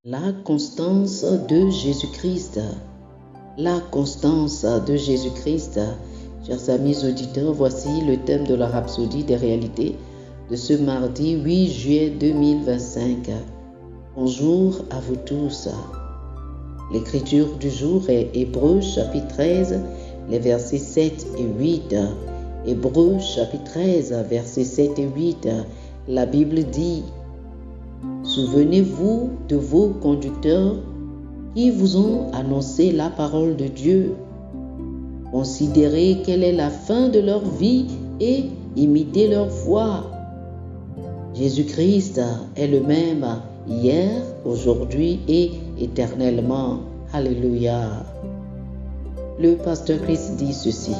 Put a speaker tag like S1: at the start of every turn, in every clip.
S1: La constance de Jésus-Christ. La constance de Jésus-Christ. Chers amis auditeurs, voici le thème de la rhapsodie des réalités de ce mardi 8 juillet 2025. Bonjour à vous tous. L'écriture du jour est Hébreux chapitre 13, les versets 7 et 8. Hébreux chapitre 13, versets 7 et 8. La Bible dit: Souvenez-vous de vos conducteurs qui vous ont annoncé la parole de Dieu. Considérez quelle est la fin de leur vie et imitez leur foi. Jésus-Christ est le même hier, aujourd'hui et éternellement. Alléluia. Le pasteur Christ dit ceci: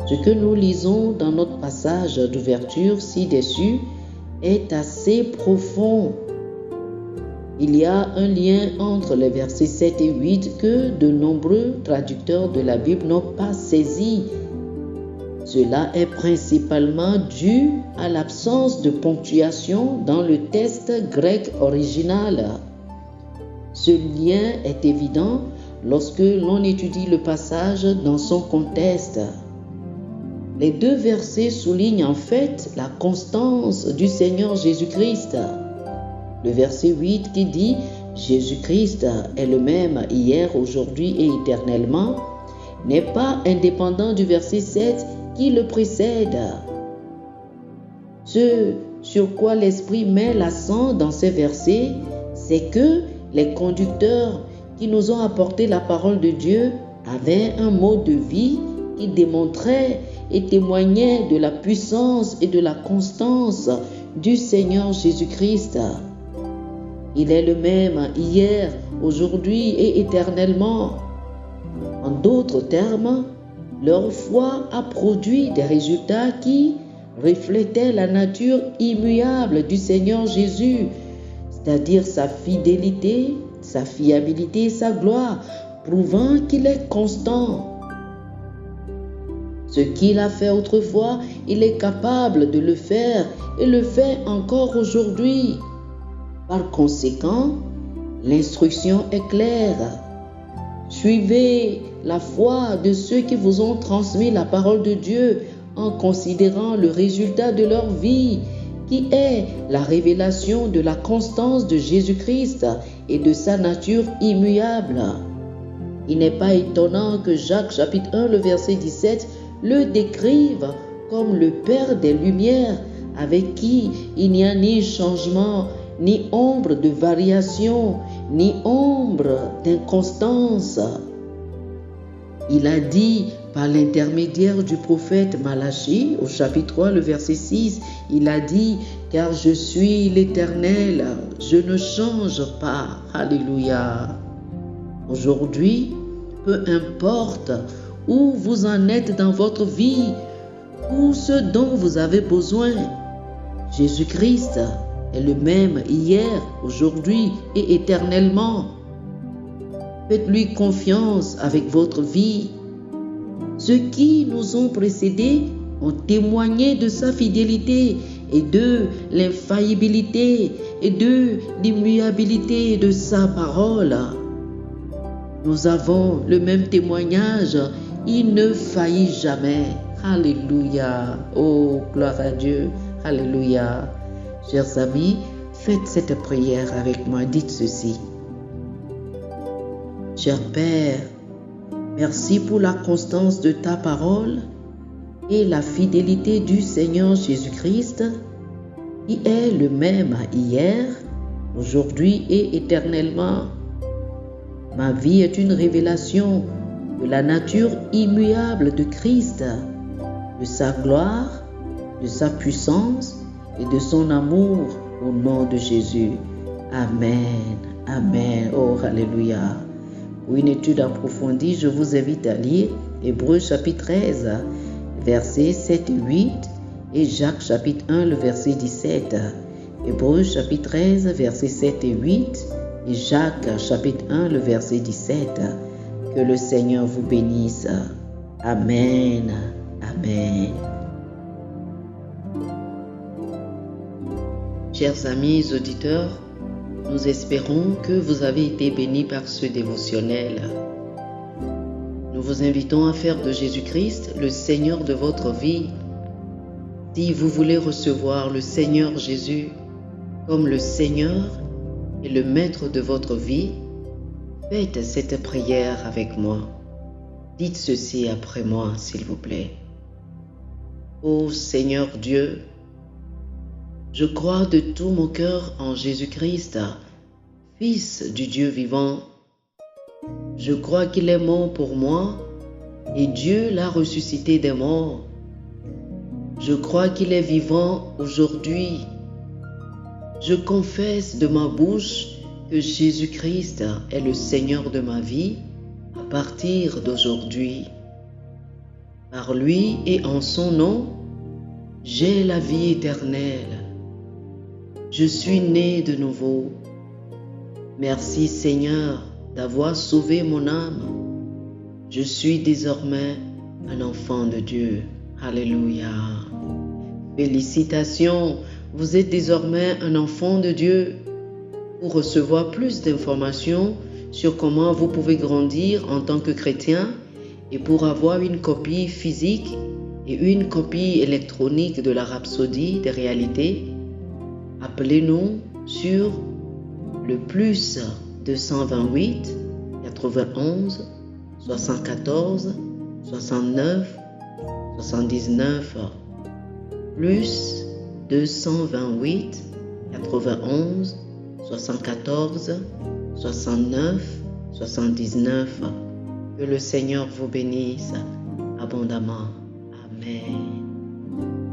S1: Ce que nous lisons dans notre passage d'ouverture ci-dessus est assez profond. Il y a un lien entre les versets 7 et 8 que de nombreux traducteurs de la Bible n'ont pas saisi. Cela est principalement dû à l'absence de ponctuation dans le texte grec original. Ce lien est évident lorsque l'on étudie le passage dans son contexte. Les deux versets soulignent en fait la constance du Seigneur Jésus-Christ. Le verset 8 qui dit « Jésus-Christ est le même hier, aujourd'hui et éternellement » n'est pas indépendant du verset 7 qui le précède. Ce sur quoi l'Esprit met l'accent dans ces versets, c'est que les conducteurs qui nous ont apporté la parole de Dieu avaient un mode de vie qui démontrait et témoignait de la puissance et de la constance du Seigneur Jésus-Christ. Il est le même hier, aujourd'hui et éternellement. En d'autres termes, leur foi a produit des résultats qui reflétaient la nature immuable du Seigneur Jésus, c'est-à-dire sa fidélité, sa fiabilité et sa gloire, prouvant qu'il est constant. Ce qu'il a fait autrefois, il est capable de le faire et le fait encore aujourd'hui. Par conséquent, l'instruction est claire. Suivez la foi de ceux qui vous ont transmis la parole de Dieu en considérant le résultat de leur vie, qui est la révélation de la constance de Jésus-Christ et de sa nature immuable. Il n'est pas étonnant que Jacques chapitre 1, le verset 17, le décrive comme le Père des Lumières, avec qui il n'y a ni changement, ni ombre de variation, ni ombre d'inconstance. Il a dit par l'intermédiaire du prophète Malachie, au chapitre 3, le verset 6, il a dit « Car je suis l'Éternel, je ne change pas. » Alléluia. Aujourd'hui, peu importe où vous en êtes dans votre vie, ou ce dont vous avez besoin, Jésus-Christ est le même hier, aujourd'hui et éternellement. Faites-lui confiance avec votre vie. Ceux qui nous ont précédés ont témoigné de sa fidélité et de l'infaillibilité et de l'immuabilité de sa parole. Nous avons le même témoignage. Il ne faillit jamais. Alléluia. Oh, gloire à Dieu. Alléluia. Chers amis, faites cette prière avec moi. Dites ceci. Cher Père, merci pour la constance de ta parole et la fidélité du Seigneur Jésus-Christ, qui est le même hier, aujourd'hui et éternellement. Ma vie est une révélation de la nature immuable de Christ, de sa gloire, de sa puissance et de son amour au nom de Jésus. Amen. Amen. Oh, alléluia. Pour une étude approfondie, je vous invite à lire Hébreux chapitre 13, versets 7 et 8 et Jacques chapitre 1, le verset 17. Hébreux chapitre 13, versets 7 et 8 et Jacques chapitre 1, le verset 17. Que le Seigneur vous bénisse. Amen. Amen. Chers amis auditeurs, Nous espérons que vous avez été bénis par ce dévotionnel. Nous vous invitons à faire de Jésus-Christ le Seigneur de votre vie. Si vous voulez recevoir le Seigneur Jésus comme le Seigneur et le Maître de votre vie, faites cette prière avec moi. Dites ceci après moi, s'il vous plaît. Ô Seigneur Dieu, je crois de tout mon cœur en Jésus-Christ, Fils du Dieu vivant. Je crois qu'il est mort pour moi et Dieu l'a ressuscité des morts. Je crois qu'il est vivant aujourd'hui. Je confesse de ma bouche que Jésus-Christ est le Seigneur de ma vie à partir d'aujourd'hui. Par lui et en son nom, j'ai la vie éternelle. Je suis né de nouveau. Merci Seigneur d'avoir sauvé mon âme. Je suis désormais un enfant de Dieu. Alléluia. Félicitations, vous êtes désormais un enfant de Dieu. Pour recevoir plus d'informations sur comment vous pouvez grandir en tant que chrétien et pour avoir une copie physique et une copie électronique de la Rhapsodie des réalités, appelez-nous sur le plus 228 91 74 69 79 plus 228 91 74 69 79. Que le Seigneur vous bénisse abondamment. Amen.